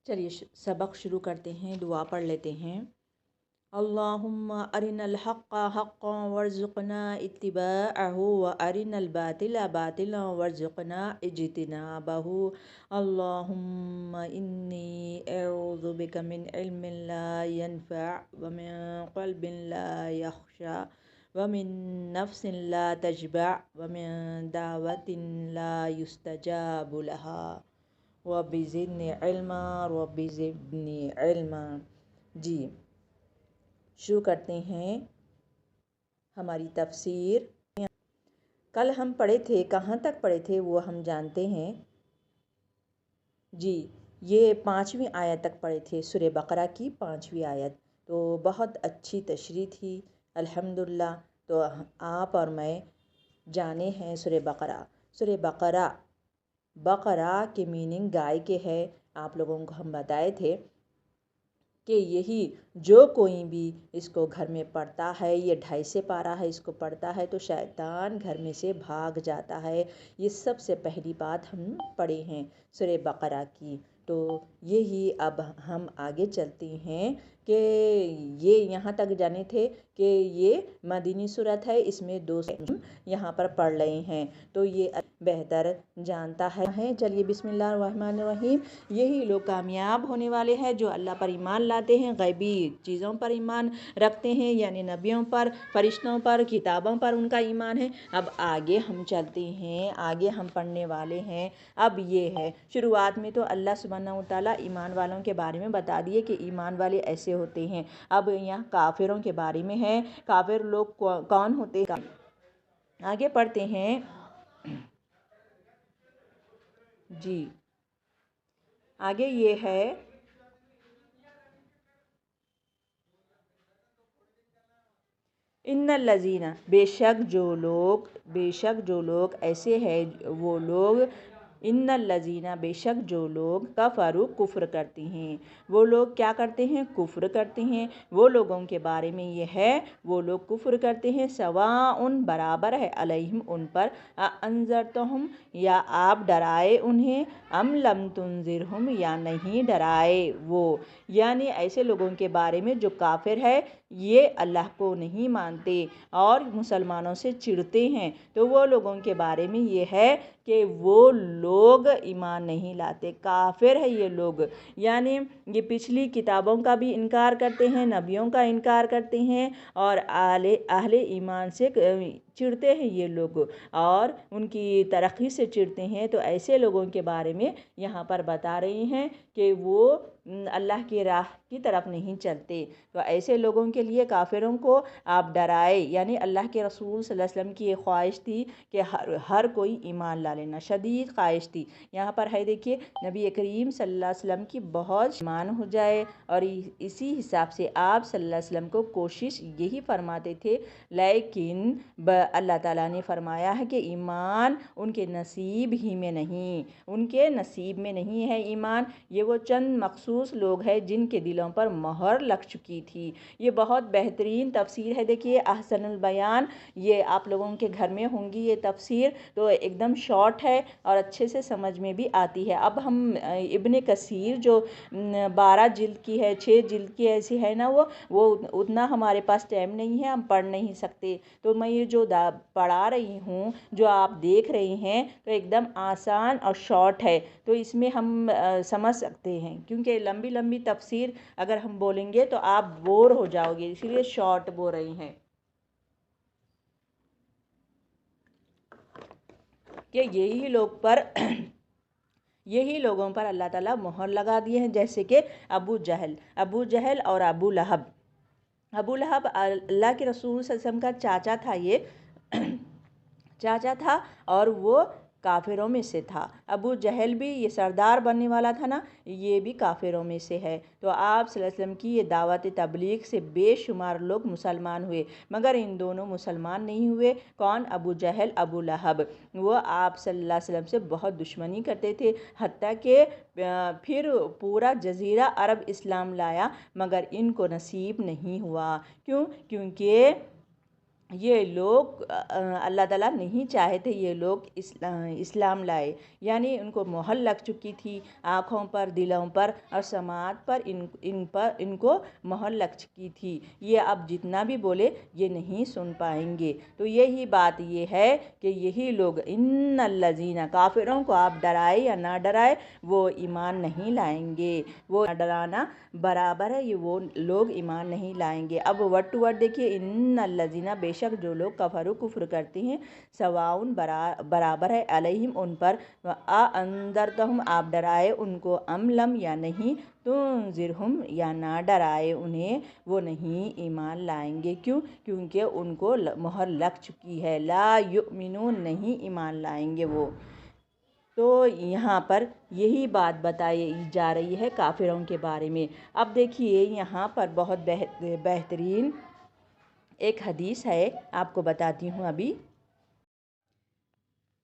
चलिए सबक शुरू करते हैं, दुआ पढ़ लेते हैं। अल्लाहुम्मा अरिनल हक़्क़ हक़्क़न वर्ज़ुक़ना इत्तिबाअहु व अरिनल बातिला बातिलन वर्ज़ुक़ना इज्तिनाबहु। अल्लाहुम्मा इन्नी अऊज़ु बिका मिन इल्मिन ला यनफ़अ व मिन क़ल्बिन ला यख़शा व मिन नफ़्सिन ला तशबअ व मिन दावतिन ला युस्तजाबु लहा रब्बि ज़िदनी इल्मा रब्बि ज़िदनी इल्मा। जी, शुरू करते हैं हमारी तफसीर। कल हम पढ़े थे, कहाँ तक पढ़े थे वो हम जानते हैं। जी, ये 5वीं आयत तक पढ़े थे, सूरह बकरा की 5वीं आयत। तो बहुत अच्छी तशरीह थी अल्हम्दुलिल्लाह। तो आप और मैं जाने हैं सूरह बकरा। सूरह बकरा, बकरा के मीनिंग गाय के है। आप लोगों को हम बताए थे कि यही जो कोई भी इसको घर में पढ़ता है, ये 250 पारा है, इसको पढ़ता है तो शैतान घर में से भाग जाता है। ये सबसे पहली बात हम पढ़े हैं सूरह बकरा की। तो यही अब हम आगे चलते हैं कि ये यहाँ तक जाने थे कि ये मदीनी सूरत है, इसमें 2 यहाँ पर पढ़ रहे हैं तो ये बेहतर जानता है। चलिए बिस्मिल्लाहिर्रहमानिर्रहीम। यही लोग कामयाब होने वाले हैं जो अल्लाह पर ईमान लाते हैं, गैबी चीज़ों पर ईमान रखते हैं, यानी नबियों पर, फरिश्तों पर, किताबों पर उनका ईमान है। अब आगे हम चलते हैं, आगे हम पढ़ने वाले हैं। अब ये है, शुरुआत में तो अल्लाह सुब्हानहू व तआला ईमान वालों के बारे में बता दिए कि ईमान वाले ऐसे होते हैं। अब यहाँ काफिरों के बारे में है, काफिर लोग कौन होते हैं। आगे पढ़ते हैं जी। आगे ये है, इन्नल लज़ीना, बेशक जो लोग ऐसे हैं, वो लोग, इन्नल लज़ीना, बेशक जो लोग कफ़रू, कुफ्र करते हैं। वो लोग क्या करते हैं? कुफ्र करते हैं। वो लोगों के बारे में ये है, वो लोग कुफ्र करते हैं। सवाउन, बराबर है, अलैहिम, उन पर, अंज़रतहुम, या आप डराए उन्हें, अम लम तुनज़िरहुम, या नहीं डराए वो। यानी ऐसे लोगों के बारे में जो काफिर है, ये अल्लाह को नहीं मानते और मुसलमानों से चिढ़ते हैं, तो वो लोगों के बारे में ये है कि वो लोग ईमान नहीं लाते, काफिर है ये लोग। यानी ये पिछली किताबों का भी इनकार करते हैं, नबियों का इनकार करते हैं और अहले ईमान से चिढ़ते हैं ये लोग और उनकी तरक्की से चिढ़ते हैं। तो ऐसे लोगों के बारे में यहाँ पर बता रही हैं कि वो अल्लाह की राह की तरफ नहीं चलते। तो ऐसे लोगों के लिए, काफिरों को आप डराए, यानी अल्लाह के रसूल सल्लल्लाहु अलैहि वसल्लम की ये ख्वाहिश थी कि हर कोई ईमान ला लेना, शदीद ख्वाहिश थी। यहाँ पर है, देखिए, नबी करीम सल्लल्लाहु अलैहि वसल्लम की बहुत ईमान हो जाए और इसी हिसाब से आप सल्लल्लाहु अलैहि वसल्लम को कोशिश यही फरमाते थे। लेकिन अल्लाह ताला ने फरमाया है कि ईमान उनके नसीब ही में नहीं, उनके नसीब में नहीं है ईमान। ये वो चंद मखसूस लोग हैं जिनके दिलों पर मोहर लग चुकी थी। ये बहुत बेहतरीन तफसीर है। देखिए, अहसनुल बयान, ये आप लोगों के घर में होंगी ये तफसीर, तो एकदम शॉर्ट है और अच्छे से समझ में भी आती है। अब हम इब्ने कसीर जो 12 जिल्द की है, 6 जिल्द की ऐसी है ना, वो उतना हमारे पास टाइम नहीं है, हम पढ़ नहीं सकते। तो मैं ये जो पढ़ा रही हूँ, जो आप देख रहे हैं, तो एकदम आसान और शॉर्ट है, तो इसमें हम समझ सकते हैं। क्योंकि लंबी लंबी तफसीर अगर हम बोलेंगे तो आप बोर हो जाओगे, इसीलिए शॉर्ट बोल रही हैं कि यही लोगों पर अल्लाह ताला मोहर लगा दिए हैं। जैसे कि अबू जहल और अबू लहब अल्लाह के रसूल सल्लल्लाहु अलैहि वसल्लम का चाचा था। ये चाचा था और वो काफिरों में से था। अबू जहल भी, ये सरदार बनने वाला था ना, ये भी काफिरों में से है। तो आप सल्लल्लाहु अलैहि वसल्लम की ये दावत तबलीग से बेशुमार लोग मुसलमान हुए, मगर इन दोनों मुसलमान नहीं हुए। कौन? अबू जहल, अबू लहब। वो आप सल्लल्लाहु अलैहि वसल्लम से बहुत दुश्मनी करते थे, हत्ता कि फिर पूरा जजीरा अरब इस्लाम लाया, मगर इनको नसीब नहीं हुआ। क्यों? क्योंकि ये लोग अल्लाह ताला नहीं चाहे थे ये लोग इस्लाम लाए, यानी उनको मोहर लग चुकी थी आँखों पर, दिलों पर और समाज पर, इनको मोहर लग चुकी थी। ये अब जितना भी बोले ये नहीं सुन पाएंगे। तो यही बात ये है कि यही लोग इन्नल्लज़ीना, काफिरों को आप डराए या ना डराए वो ईमान नहीं लाएंगे। वो डराना बराबर है, ये वो लोग ईमान नहीं लाएंगे। अब वर्ड टू वर्ड देखिए, इन्नल्लज़ीना, बेशक जो लोग कफरु कुफ्र करते हैं, सवाउन बराबर है, अलैहिम उन पर, आ अंदरतहुम आप डराए उनको, अमलम या नहीं, तुनज़िरहुम या ना डराए उन्हें, वो नहीं ईमान लाएंगे। क्यों? क्योंकि उनको मोहर लग चुकी है। ला युमिनून, नहीं ईमान लाएंगे वो। तो यहाँ पर यही बात बताई जा रही है काफिरों के बारे में। अब देखिए यहाँ पर बहुत बेहतरीन एक हदीस है, आपको बताती हूँ अभी।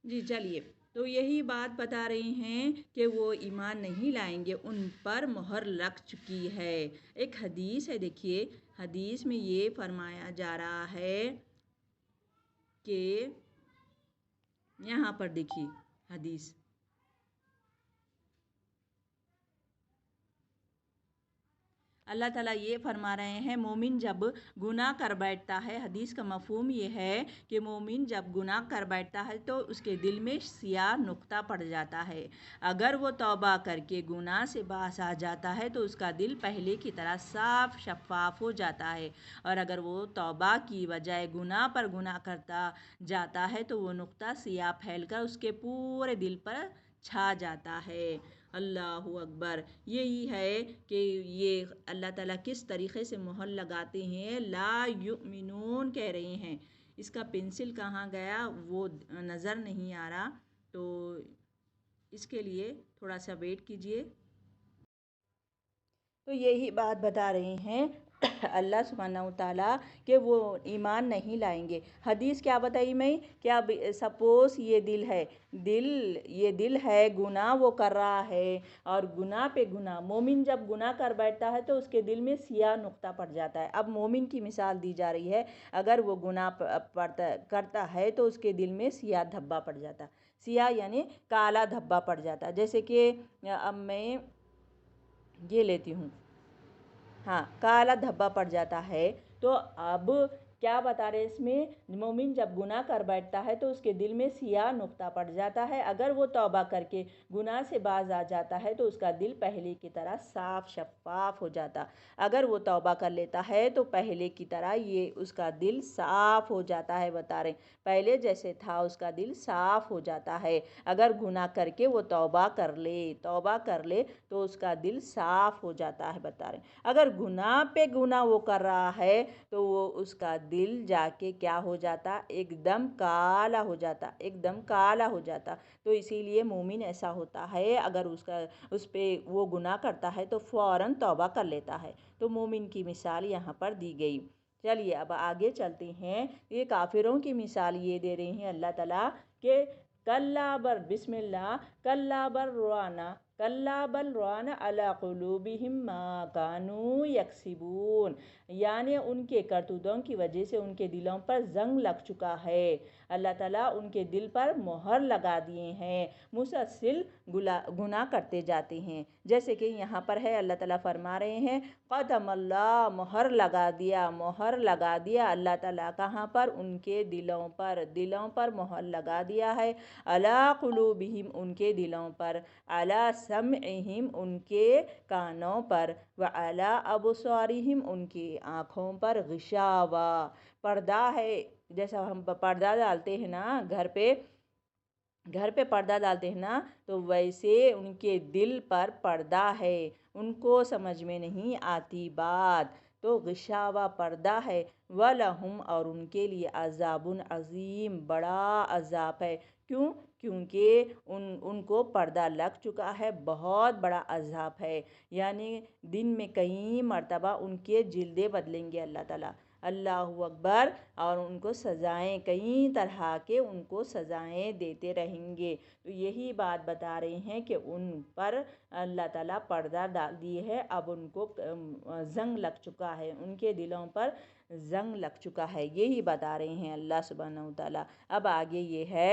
जी चलिए, तो यही बात बता रही हैं कि वो ईमान नहीं लाएंगे, उन पर मोहर लग चुकी है। एक हदीस है, देखिए हदीस में ये फरमाया जा रहा है कि यहाँ पर देखिए हदीस, अल्लाह ताला ये फरमा रहे हैं, मोमिन जब गुनाह कर बैठता है, हदीस का मफहूम ये है कि मोमिन जब गुनाह कर बैठता है तो उसके दिल में सियाह नुक्ता पड़ जाता है। अगर वो तौबा करके गुनाह से बाज आ जाता है तो उसका दिल पहले की तरह साफ शफाफ हो जाता है, और अगर वो तौबा की बजाय गुनाह पर गुनाह करता जाता है तो वो नुक्ता सियाह फैलकर उसके पूरे दिल पर छा जाता है। अल्लाहु अकबर। यही है कि ये अल्लाह ताला किस तरीक़े से मोहर लगाते हैं। ला युमिनून कह रहे हैं, इसका पेंसिल कहाँ गया वो नज़र नहीं आ रहा, तो इसके लिए थोड़ा सा वेट कीजिए। तो यही बात बता रहे हैं अल्लाह सुब्हानहू व तआला कि वो ईमान नहीं लाएंगे। हदीस क्या बताई मैं, क्या सपोज़ ये दिल है गुनाह वो कर रहा है, और गुनाह पे गुनाह, मोमिन जब गुनाह कर बैठता है तो उसके दिल में सियाह नुक्ता पड़ जाता है। अब मोमिन की मिसाल दी जा रही है, अगर वो गुनाह करता है तो उसके दिल में सियाह धब्बा पड़ जाता, सियाह यानी काला धब्बा पड़ जाता। जैसे कि अब मैं ये लेती हूँ, हाँ, काला धब्बा पड़ जाता है। तो अब क्या बता रहे इसमें, मोमिन जब गुनाह कर बैठता है तो उसके दिल में सियाह नुक्ता पड़ जाता है। अगर वो तौबा करके गुनाह से बाज आ जाता है तो उसका दिल पहले की तरह साफ शफाफ हो जाता। अगर वो तौबा कर लेता है तो पहले की तरह ये उसका दिल साफ हो जाता है। बता रहे पहले जैसे था उसका दिल साफ हो जाता है। अगर गुनाह करके वो तौबा कर ले तो उसका दिल साफ हो जाता है। बता रहे अगर गुनाह पे गुनाह वो कर रहा है तो वो उसका दिल जाके क्या हो जाता, एकदम काला हो जाता, एकदम काला हो जाता। तो इसीलिए मोमिन ऐसा होता है, अगर उस पे वो गुनाह करता है तो फ़ौरन तौबा कर लेता है। तो मोमिन की मिसाल यहाँ पर दी गई। चलिए अब आगे चलते हैं। ये काफिरों की मिसाल ये दे रही हैं अल्लाह ताला के, कल्ला बर बिस्मिल्लाह, कल्ला बल राना अला कुलूबिहिम मा कानू यक्सिबून, यानी उनके करतूतों की वजह से उनके दिलों पर जंग लग चुका है। अल्लाह ताला उनके दिल पर मोहर लगा दिए हैं, मुसलसिल गुनाह करते जाते हैं। जैसे कि यहाँ पर है, अल्लाह ताला फरमा रहे हैं, क़दमल्लाह, मोहर लगा दिया अल्लाह ताला। कहाँ पर? उनके दिलों पर मोहर लगा दिया है। अला कुलूबिहिम, उनके दिलों पर, अला समइहिम, उनके कानों पर, व अला अबसारिहिम, उनकी आँखों पर, गिशावा, पर्दा है। जैसा हम पर्दा डालते हैं ना घर पे पर्दा डालते हैं ना, तो वैसे उनके दिल पर पर्दा है, उनको समझ में नहीं आती बात। तो गिशावा पर्दा है। वलहुम, और उनके लिए अज़ाबुन अज़ीम, बड़ा अज़ाब है। क्यों? क्योंकि उनको पर्दा लग चुका है, बहुत बड़ा अज़ाब है। यानी दिन में कई मर्तबा उनके जिल्दे बदलेंगे अल्लाह ताला। अल्लाहु अकबर, और उनको सज़ाएँ, कई तरह के उनको सज़ाएँ देते रहेंगे। तो यही बात बता रहे हैं कि उन पर अल्लाह ताला पर्दा डाल दिए है। अब उनको जंग लग चुका है, उनके दिलों पर जंग लग चुका है, यही बता रहे हैं अल्लाह सुब्हानहू तआला। अब आगे ये है,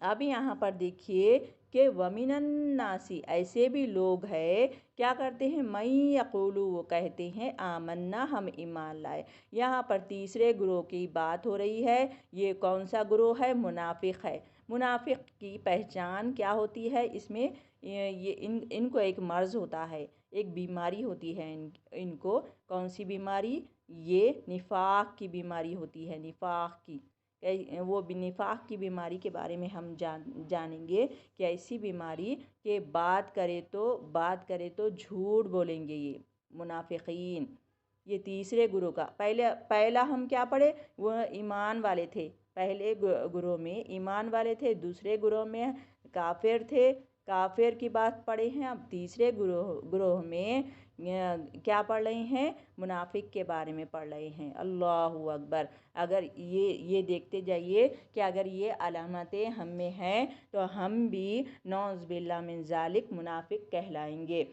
अब यहाँ पर देखिए कि वमिनन नासी, ऐसे भी लोग हैं क्या करते हैं, मई यक़ूलु, वो कहते हैं आमन्ना, हम ईमान लाए। यहाँ पर तीसरे ग्रोह की बात हो रही है। ये कौन सा ग्रोह है, मुनाफिक है। मुनाफिक की पहचान क्या होती है, इसमें इनको एक मर्ज़ होता है, एक बीमारी होती है। इनको कौन सी बीमारी, ये निफाक की बीमारी होती है, निफाक की। वो निफाक की बीमारी के बारे में हम जानेंगे कि ऐसी बीमारी के बात करे तो झूठ बोलेंगे ये मुनाफिकीन। ये तीसरे गुरु का पहला हम क्या पढ़े, वो ईमान वाले थे। पहले गुरु में ईमान वाले थे, दूसरे गुरु में काफिर थे, काफिर की बात पढ़े हैं। अब तीसरे गुरोह में क्या पढ़ रहे हैं, मुनाफिक के बारे में पढ़ रहे हैं। अल्लाहु अकबर। अगर ये देखते जाइए कि अगर ये अलामतें हम में हैं तो हम भी नौज़ बिल्लाह मिन ज़ालिक मुनाफिक कहलाएंगे।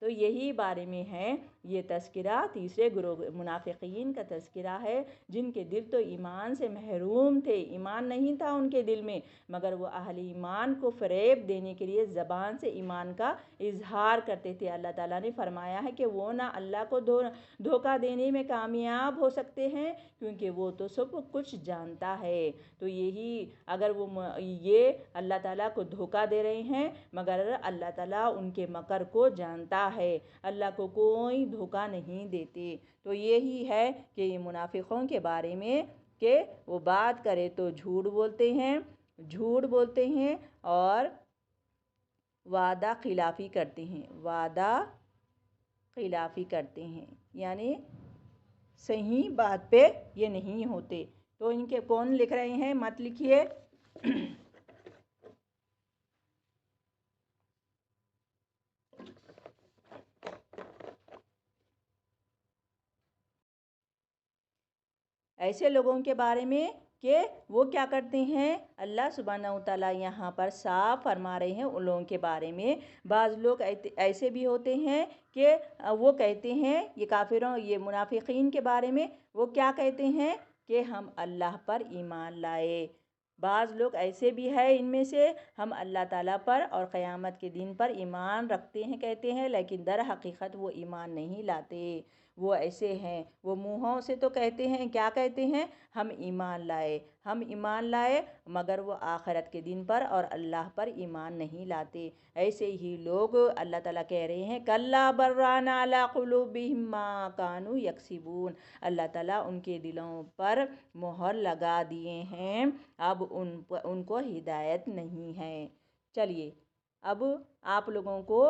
तो यही बारे में है ये तज़किरा, तीसरे ग्रोह मुनाफिकीन का तज़किरा है, जिनके दिल तो ईमान से महरूम थे, ईमान नहीं था उनके दिल में, मगर वो अहले ईमान को फ़रेब देने के लिए ज़बान से ईमान का इजहार करते थे। अल्लाह ताला ने फरमाया है कि वो ना अल्लाह को धोखा देने में कामयाब हो सकते हैं, क्योंकि वो तो सब कुछ जानता है। तो यही अगर वो ये अल्लाह ताला को धोखा दे रहे हैं, मगर अल्लाह ताला उनके मकर को जानता है, अल्लाह को कोई धोखा नहीं देते। तो यही है कि ये मुनाफिकों के बारे में कि वो बात करे तो झूठ बोलते हैं और वादा खिलाफ़ी करते हैं, वादा खिलाफ़ी करते हैं, यानी सही बात पे ये नहीं होते। तो इनके कौन लिख रहे हैं, मत लिखिए। ऐसे लोगों के बारे में कि वो क्या करते हैं, अल्लाह सुब्हानहू तआला यहाँ पर साफ फरमा रहे हैं उन लोगों के बारे में। बाज़ लोग ऐसे भी होते हैं कि वो कहते हैं, ये काफिरों, ये मुनाफिकीन के बारे में वो क्या कहते हैं कि हम अल्लाह पर ईमान लाए। बाज़ लोग ऐसे भी है इनमें से, हम अल्लाह ताला पर और क़यामत के दिन पर ईमान रखते हैं कहते हैं, लेकिन दर हकीकत वो ईमान नहीं लाते। वो ऐसे हैं, वो मुँहों से तो कहते हैं, क्या कहते हैं, हम ईमान लाए, मगर वो आखिरत के दिन पर और अल्लाह पर ईमान नहीं लाते। ऐसे ही लोग अल्लाह ताला कह रहे हैं, कल्ला बर्राना अला कुलूबिहिम मा कानू यक्सिबून, अल्लाह ताला उनके दिलों पर मोहर लगा दिए हैं, अब उनको हिदायत नहीं है। चलिए अब आप लोगों को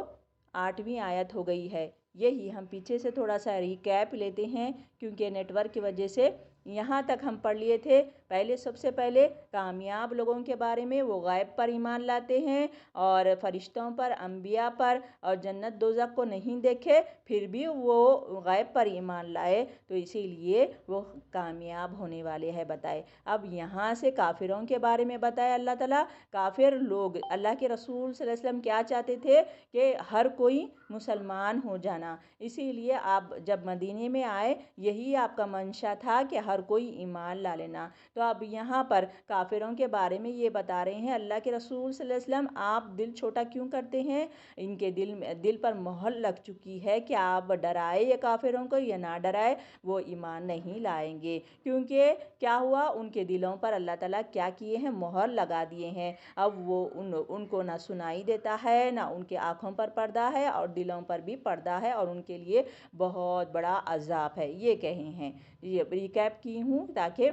8वीं आयत हो गई है, यही हम पीछे से थोड़ा सा रिकैप लेते हैं, क्योंकि नेटवर्क की वजह से यहाँ तक हम पढ़ लिए थे। सबसे पहले कामयाब लोगों के बारे में, वो गायब पर ईमान लाते हैं और फरिश्तों पर, अंबिया पर और जन्नत दोज़ख को नहीं देखे, फिर भी वो गायब पर ईमान लाए, तो इसीलिए वो कामयाब होने वाले हैं बताए। अब यहाँ से काफिरों के बारे में बताया अल्लाह ताला। काफिर लोग, अल्लाह के रसूल सल्लल्लाहु अलैहि वसल्लम क्या चाहते थे कि हर कोई मुसलमान हो जाना, इसीलिए आप जब मदीने में आए, यही आपका मंशा था कि हर कोई ईमान ला लेना। तो अब यहाँ पर काफिरों के बारे में ये बता रहे हैं अल्लाह के रसूल सल्लल्लाहु अलैहि वसल्लम, आप दिल छोटा क्यों करते हैं, इनके दिल पर मोहर लग चुकी है कि आप डराए ये काफिरों को या ना डराए, वो ईमान नहीं लाएंगे। क्योंकि क्या हुआ, उनके दिलों पर अल्लाह ताला क्या किए हैं, मोहर लगा दिए हैं। अब वो उनको ना सुनाई देता है, ना उनके आँखों पर पर्दा है, और दिलों पर भी पर्दा है, और उनके लिए बहुत बड़ा अज़ाब है। ये कहे हैं, ये रिकैप की हूँ ताकि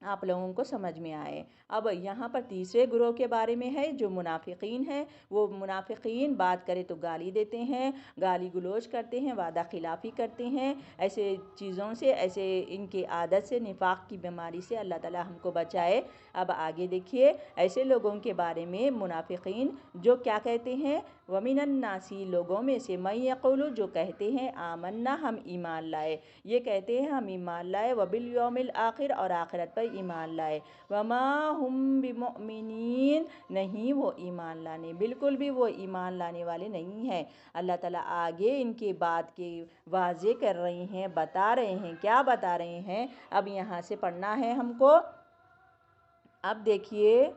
आप लोगों को समझ में आए। अब यहाँ पर तीसरे ग्रोह के बारे में है जो मुनाफिकीन हैं। वो मुनाफिकीन बात करें तो गाली देते हैं, गाली गलौज करते हैं, वादा खिलाफ़ी करते हैं। ऐसे चीज़ों से, ऐसे इनकी आदत से, निफाक की बीमारी से अल्लाह ताला हमको बचाए। अब आगे देखिए ऐसे लोगों के बारे में मुनाफिकीन जो क्या कहते हैं, वमिनन नासी लोगों में से मैं यक़ूलु जो कहते हैं आमन्ना हम ईमान लाए, ये कहते हैं हम ईमान लाए, वबिल यौमिल आखिर और आखिरत पर ईमान लाए, वमा हुम बिमुमिनीन नहीं वो ईमान लाने, बिल्कुल भी वो ईमान लाने वाले नहीं हैं। अल्लाह ताला आगे इनके बात के वाजे कर रहे हैं, बता रहे हैं, क्या बता रहे हैं। अब यहाँ से पढ़ना है हमको। अब देखिए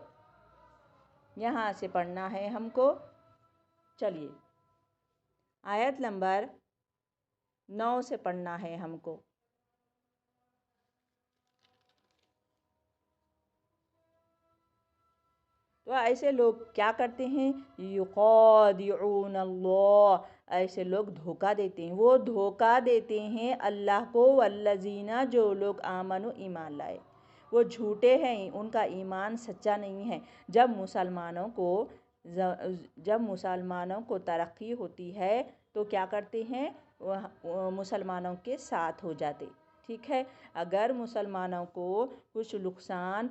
यहाँ से पढ़ना है हमको। चलिए आयत नंबर 9 से पढ़ना है हमको। तो ऐसे लोग क्या करते हैं, युक़ादिऊन अल्लाह, ऐसे लोग धोखा देते हैं, वो धोखा देते हैं अल्लाह को, वल्लज़ीना जो लोग आमनु ईमान लाए, वो झूठे हैं, उनका ईमान सच्चा नहीं है। जब मुसलमानों को तरक्की होती है तो क्या करते हैं, वह मुसलमानों के साथ हो जाते। ठीक है, अगर मुसलमानों को कुछ नुकसान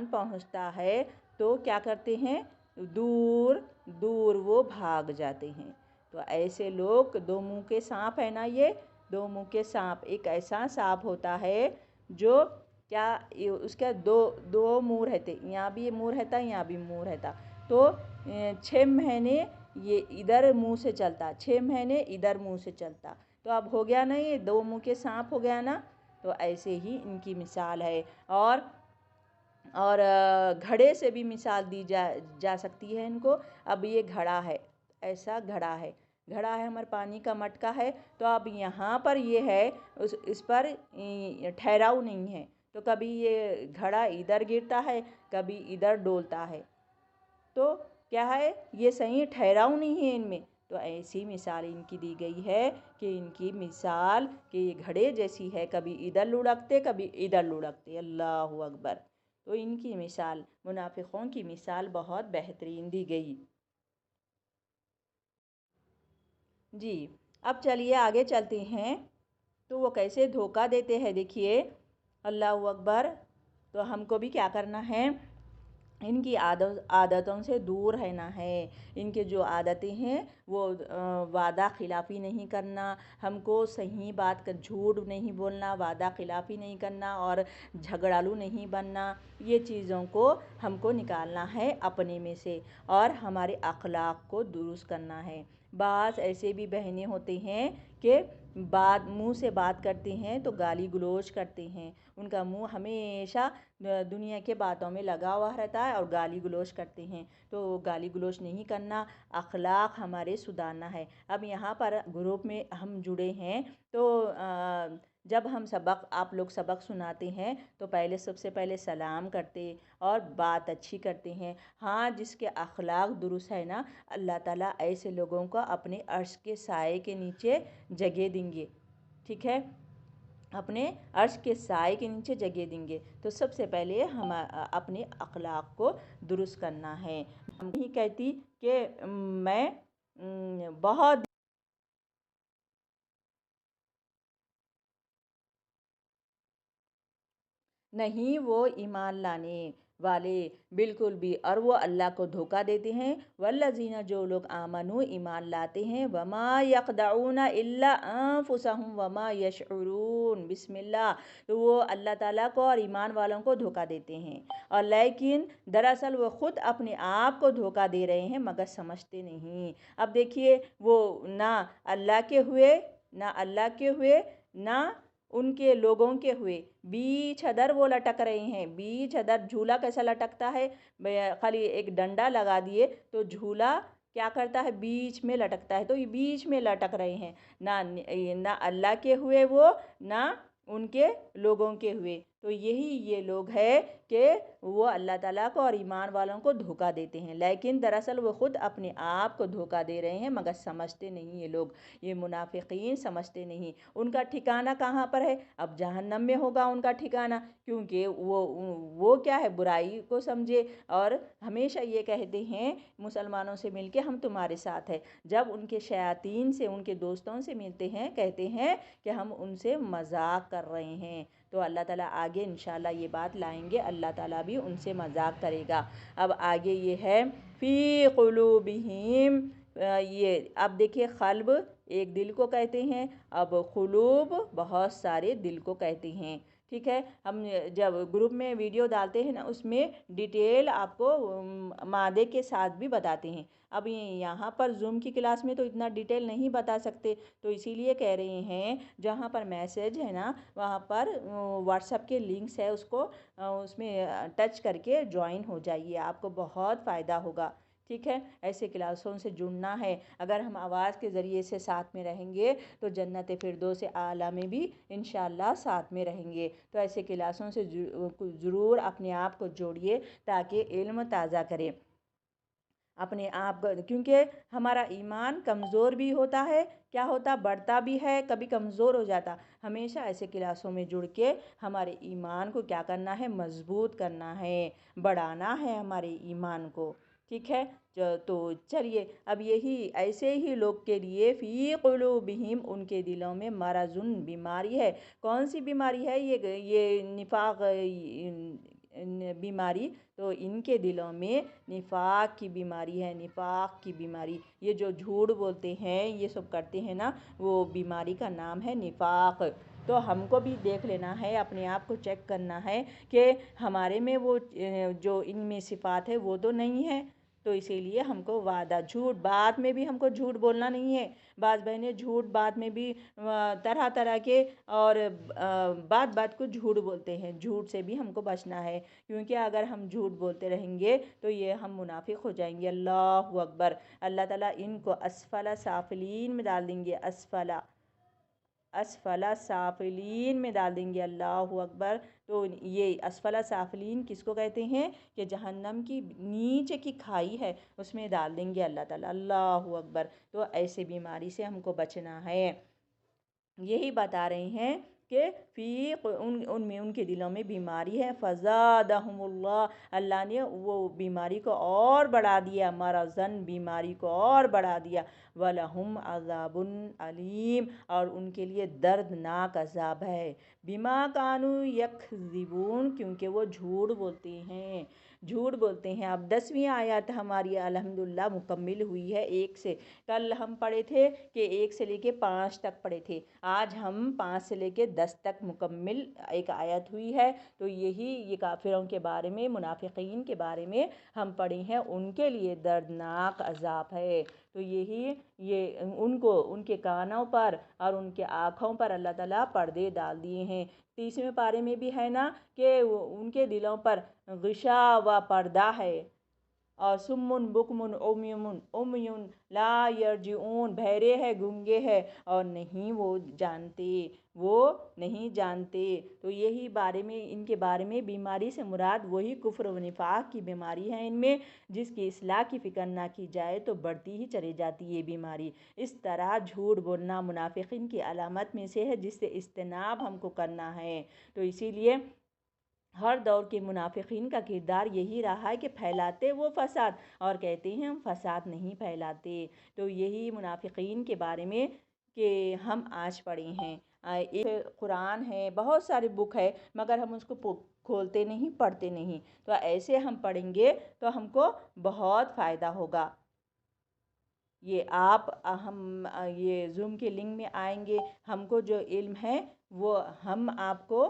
पहुंचता है तो क्या करते हैं, दूर दूर वो भाग जाते हैं। तो ऐसे लोग दो मुंह के सांप है ना, ये दो मुंह के सांप, एक ऐसा सांप होता है जो क्या उसका दो दो मुंह रहते, यहाँ भी मुंह रहता, यहाँ भी मुंह रहता। तो 6 महीने ये इधर मुंह से चलता, 6 महीने इधर मुंह से चलता। तो अब हो गया ना, ये दो मुंह के सांप हो गया ना। तो ऐसे ही इनकी मिसाल है। और घड़े से भी मिसाल दी जा सकती है इनको। अब ये घड़ा है, ऐसा घड़ा है हमारे पानी का मटका है। तो अब यहाँ पर ये है, इस पर ठहराव नहीं है, तो कभी ये घड़ा इधर गिरता है, कभी इधर डोलता है। तो क्या है, ये सही ठहराव नहीं है इनमें। तो ऐसी मिसाल इनकी दी गई है कि इनकी मिसाल कि ये घड़े जैसी है, कभी इधर लुढ़कते कभी इधर लुढ़कते। अल्लाहु अकबर। तो इनकी मिसाल, मुनाफिकों की मिसाल बहुत बेहतरीन दी गई। जी, अब चलिए आगे चलते हैं। तो वो कैसे धोखा देते हैं देखिए। अल्लाहु अकबर। तो हमको भी क्या करना है, इनकी आदतों से दूर रहना है। इनके जो आदतें हैं वो वादा खिलाफ़ी नहीं करना, हमको सही बात कर, झूठ नहीं बोलना, वादा खिलाफ़ी नहीं करना और झगड़ालू नहीं बनना। ये चीज़ों को हमको निकालना है अपने में से और हमारे अखलाक को दुरुस्त करना है। बाज़ ऐसे भी बहनें होते हैं कि मुंह से बात करते हैं तो गाली गलौज करते हैं, उनका मुंह हमेशा दुनिया के बातों में लगा हुआ रहता है और गाली गलौज करते हैं। तो गाली गलौज नहीं करना, अखलाक हमारे सुधारना है। अब यहाँ पर ग्रुप में हम जुड़े हैं तो जब हम आप लोग सबक सुनाते हैं तो सबसे पहले सलाम करते और बात अच्छी करते हैं। हाँ, जिसके अखलाक दुरुस्त है ना, अल्लाह ताला ऐसे लोगों को अपने अर्श के साए के नीचे जगह देंगे। ठीक है, अपने अर्श के साए के नीचे जगह देंगे। तो सबसे पहले हम अपने अखलाक को दुरुस्त करना है। हम नहीं कहती कि मैं बहुत नहीं वो ईमान लाने वाले, बिल्कुल भी। और वो अल्लाह को धोखा देते हैं। वल्लज़ीना जो लोग आमनु ईमान लाते हैं, वमा यक़दऊना इल्ला अनफुसहुम वमा यशउरून, बिस्मिल्लाह। तो वो अल्लाह ताला को और ईमान वालों को धोखा देते हैं, और लेकिन दरअसल वो ख़ुद अपने आप को धोखा दे रहे हैं मगर समझते नहीं। अब देखिए, वो ना अल्लाह के हुए ना उनके लोगों के हुए, बीच अदर वो लटक रहे हैं। बीच अदर झूला कैसा लटकता है, खाली एक डंडा लगा दिए तो झूला क्या करता है, बीच में लटकता है। तो ये बीच में लटक रहे हैं, ना अल्लाह के हुए वो, ना उनके लोगों के हुए। तो यही ये लोग है कि वो अल्लाह ताला को और ईमान वालों को धोखा देते हैं, लेकिन दरअसल वो ख़ुद अपने आप को धोखा दे रहे हैं, मगर समझते नहीं ये लोग, ये मुनाफिकीन समझते नहीं। उनका ठिकाना कहाँ पर है? अब जहन्नम में होगा उनका ठिकाना, क्योंकि वो क्या है, बुराई को समझे और हमेशा ये कहते हैं मुसलमानों से मिलके हम तुम्हारे साथ है। जब उनके शयातीन से, उनके दोस्तों से मिलते हैं, कहते हैं कि हम उनसे मजाक कर रहे हैं। तो अल्लाह ताला आगे इंशाल्लाह ये बात लाएंगे, अल्लाह ताला भी उनसे मजाक करेगा। अब आगे ये है फ़ी क़ुलूबिहिम, ये अब देखिए क़ल्ब एक दिल को कहते हैं, अब क़ुलूब बहुत सारे दिल को कहते हैं। ठीक है, हम जब ग्रुप में वीडियो डालते हैं ना, उसमें डिटेल आपको मादे के साथ भी बताते हैं। अब यहाँ पर जूम की क्लास में तो इतना डिटेल नहीं बता सकते, तो इसीलिए कह रहे हैं जहाँ पर मैसेज है ना, वहाँ पर व्हाट्सएप के लिंक्स है, उसको उसमें टच करके ज्वाइन हो जाइए, आपको बहुत फ़ायदा होगा। ठीक है, ऐसे क्लासों से जुड़ना है। अगर हम आवाज़ के ज़रिए से साथ में रहेंगे तो जन्नत फिरदौस आला में भी इंशाल्लाह साथ में रहेंगे। तो ऐसे क्लासों से ज़रूर अपने आप को जोड़िए ताकि इल्म ताज़ा करें अपने आप, क्योंकि हमारा ईमान कमज़ोर भी होता है, क्या होता, बढ़ता भी है, कभी कमज़ोर हो जाता। हमेशा ऐसे क्लासों में जुड़ के हमारे ईमान को क्या करना है, मज़बूत करना है, बढ़ाना है हमारे ईमान को। ठीक है, तो चलिए, अब यही ऐसे ही लोग के लिए फ़ी क़ुलूबिहिम, उनके दिलों में मरज़ुन, बीमारी है। कौन सी बीमारी है? ये निफाक बीमारी, तो इनके दिलों में निफाक की बीमारी है, निफाक की बीमारी। ये जो झूठ बोलते हैं, ये सब करते हैं ना, वो बीमारी का नाम है निफाक। तो हमको भी देख लेना है, अपने आप को चेक करना है कि हमारे में वो जो इनमें सिफ़ात है वो तो नहीं है। तो इसीलिए हमको वादा, झूठ बात में भी हमको झूठ बोलना नहीं है। बात बहनें झूठ बात में भी तरह तरह के और बात बात को झूठ बोलते हैं, झूठ से भी हमको बचना है, क्योंकि अगर हम झूठ बोलते रहेंगे तो ये हम मुनाफिक हो जाएंगे। अल्लाहु अकबर। अल्लाह ताला इनको असफला साफिलीन में डाल देंगे, असफला साफिलीन में डाल देंगे। अल्लाहु अकबर। तो ये असफला साफिलीन किसको कहते हैं? कि जहन्नम की नीचे की खाई है, उसमें डाल देंगे अल्लाह ताला। अल्लाहु अकबर। तो ऐसे बीमारी से हमको बचना है, यही बता रहे हैं कि उनमें, उनके दिलों में बीमारी है। फ़ज़ादहुमुल्लाह, अल्लाह ने वो बीमारी को और बढ़ा दिया, मरज़न, बीमारी को और बढ़ा दिया। वलहुम अज़ाबुन अलीम, और उनके लिए दर्दनाक अज़ाब है। बिमा कानू यकज़िबून, क्योंकि वो झूठ बोलते हैं, झूठ बोलते हैं। अब 10वीं आयत हमारी अल्हम्दुलिल्लाह मुकम्मिल हुई है 1 से। कल हम पढ़े थे कि 1 से लेके 5 तक पढ़े थे, आज हम 5 से लेके 10 तक मुकम्मिल एक आयत हुई है। तो यही ये काफिरों के बारे में, मुनाफिकीन के बारे में हम पढ़े हैं, उनके लिए दर्दनाक अज़ाब है। तो यही ये उनको, उनके कानों पर और उनके आँखों पर अल्लाह ताला पर्दे डाल दिए हैं। 30वें पारे में भी है ना कि उनके दिलों पर गिशा व पर्दा है, और सुम्मुन बुकमुन उम्युन ला यरजिऊन, बहरे है, गूंगे है, और नहीं वो जानते, वो नहीं जानते। तो यही बारे में, इनके बारे में बीमारी से मुराद वही कुफ्र व निफाक की बीमारी है इनमें, जिसकी इस्लाह की फ़िक्र ना की जाए तो बढ़ती ही चली जाती है ये बीमारी। इस तरह झूठ बोलना मुनाफिकीन की अलामत में से है, जिससे इज्तनाब हमको करना है। तो इसीलिए हर दौर के मुनाफिकीन का किरदार यही रहा है कि फैलाते वो फ़साद और कहते हैं हम फ़साद नहीं फैलाते। तो यही मुनाफिकीन के बारे में कि हम आज पढ़े हैं। एक कुरान है, बहुत सारे बुक है, मगर हम उसको खोलते नहीं, पढ़ते नहीं। तो ऐसे हम पढ़ेंगे तो हमको बहुत फ़ायदा होगा। ये आप हम ये जूम के लिंक में आएंगे, हमको जो इल्म है वो हम आपको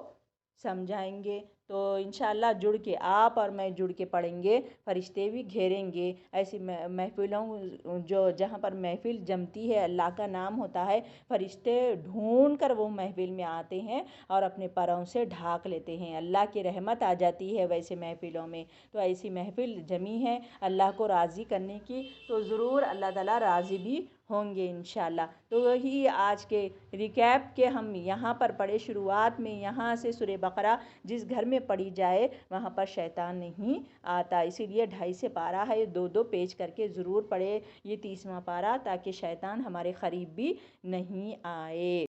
समझाएंगे, तो इंशाल्लाह जुड़ के आप और मैं जुड़ के पढ़ेंगे, फरिश्ते भी घेरेंगे। ऐसी महफ़िलों जो जहाँ पर महफ़िल जमती है, अल्लाह का नाम होता है, फरिश्ते ढूंढ कर वो महफ़िल में आते हैं और अपने परों से ढाक लेते हैं। अल्लाह की रहमत आ जाती है वैसे महफ़िलों में। तो ऐसी महफ़िल जमी है अल्लाह को राज़ी करने की, तो ज़रूर अल्लाह ताला राज़ी भी होंगे इंशाल्लाह। तो वही आज के रिकैप के हम यहाँ पर पढ़े शुरुआत में, यहाँ से सूरह बकरा जिस घर में पढ़ी जाए वहाँ पर शैतान नहीं आता। इसीलिए 2.5 से पारा है, 2-2 पेज करके ज़रूर पढ़े ये 30वां पारा, ताकि शैतान हमारे करीब भी नहीं आए।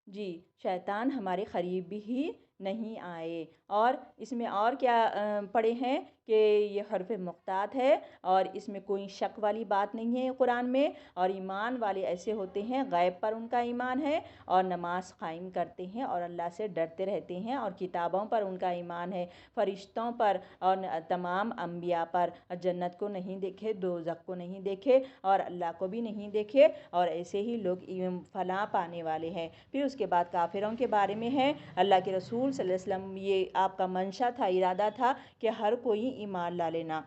जी, शैतान हमारे करीब भी ही नहीं आए। और इसमें और क्या पढ़े हैं कि ये हर्फ़ मुक़्तात है और इसमें कोई शक वाली बात नहीं है कुरान में। और ईमान वाले ऐसे होते हैं, गैब पर उनका ईमान है और नमाज कायम करते हैं और अल्लाह से डरते रहते हैं, और किताबों पर उनका ईमान है, फ़रिश्तों पर और तमाम अम्बिया पर। जन्नत को नहीं देखे, दोज़ख को नहीं देखे और अल्लाह को भी नहीं देखे, और ऐसे ही लोग फलाह पाने वाले हैं। फिर उसके बाद काफिरों के बारे में है। अल्लाह के रसूल सल्लल्लाहु अलैहि वसल्लम, ये आपका मंशा था, इरादा था कि हर कोई ईमान ला लेना।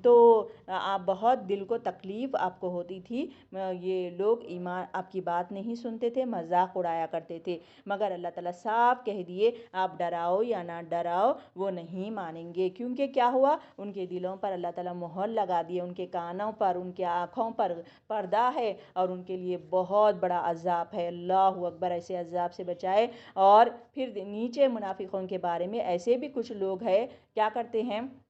तो आप बहुत दिल को तकलीफ़ आपको होती थी, ये लोग ईमान आपकी बात नहीं सुनते थे, मजाक उड़ाया करते थे। मगर अल्लाह ताला साफ कह दिए, आप डराओ या ना डराओ वो नहीं मानेंगे। क्योंकि क्या हुआ, उनके दिलों पर अल्लाह ताला मोहर लगा दिए, उनके कानों पर, उनके आँखों पर पर्दा है, और उनके लिए बहुत बड़ा अज़ाब है। अल्लाह अकबर, ऐसे अज़ाब से बचाए। और फिर नीचे मुनाफिकों के बारे में ऐसे भी कुछ लोग हैं, क्या करते हैं,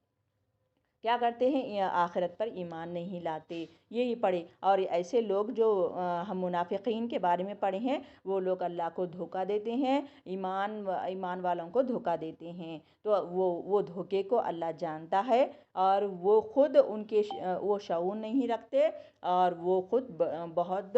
आखिरत पर ईमान नहीं लाते। यही पढ़े। और ऐसे लोग जो हम मुनाफिकीन के बारे में पढ़े हैं, वो लोग अल्लाह को धोखा देते हैं, ईमान वालों को धोखा देते हैं। तो वो धोखे को अल्लाह जानता है, और वो खुद वो शऊर नहीं रखते, और वो खुद बहुत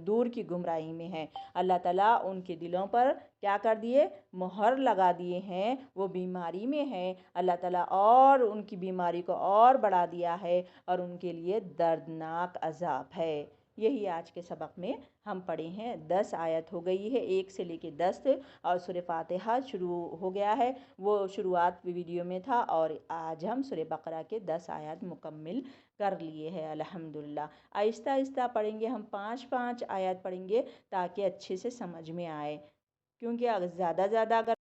दूर की गुमराही में है। अल्लाह ताला उनके दिलों पर क्या कर दिए, मोहर लगा दिए हैं, वो बीमारी में है। अल्लाह ताला और उनकी बीमारी को और बढ़ा दिया है, और उनके लिए दर्दनाक अज़ाब है। यही आज के सबक में हम पढ़े हैं। 10 आयत हो गई है, 1 से लेके 10, और सूरह फातिहा शुरू हो गया है। वो शुरुआत वीडियो में था, और आज हम सूरह बकरा के 10 आयत मुकम्मिल कर लिए हैं अल्हम्दुलिल्लाह। आहिस्ता आहिस्ता पढ़ेंगे हम, 5-5 आयत पढ़ेंगे ताकि अच्छे से समझ में आए। क्योंकि अगर ज़्यादा अगर